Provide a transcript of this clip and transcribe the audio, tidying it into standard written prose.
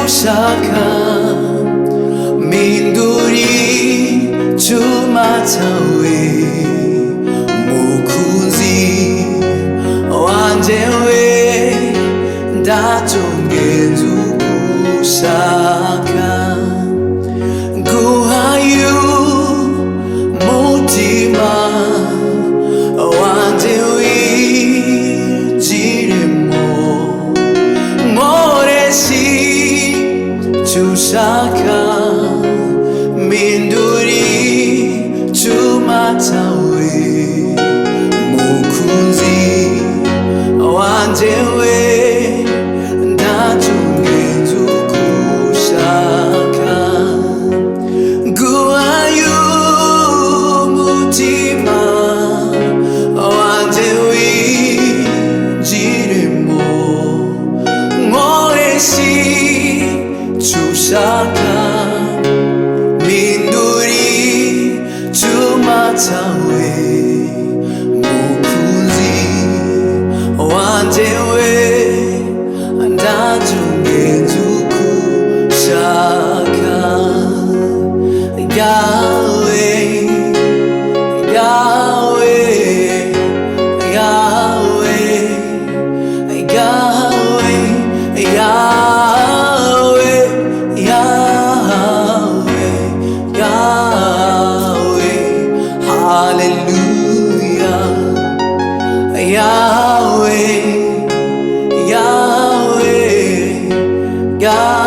ushaka minduri chuma chawe mukunzi wanje we ndatungenza ugushaka nguhaye umutima wanje wijiremo nkoreshe icyo ushaka minduri chuma chawe mukunzi wanje we ndatungenza ugushaka nguhaye umutima wanje winjiremo nkoreshe icyo ushaka minduri chuma chawe mukunzi wanje we ndatungenza ugushaka Yahweh, Yahweh, Yahweh, Yahweh, Yahweh, Yahweh, Yahweh, hallelujah, Yahweh, Yahweh, Yahweh.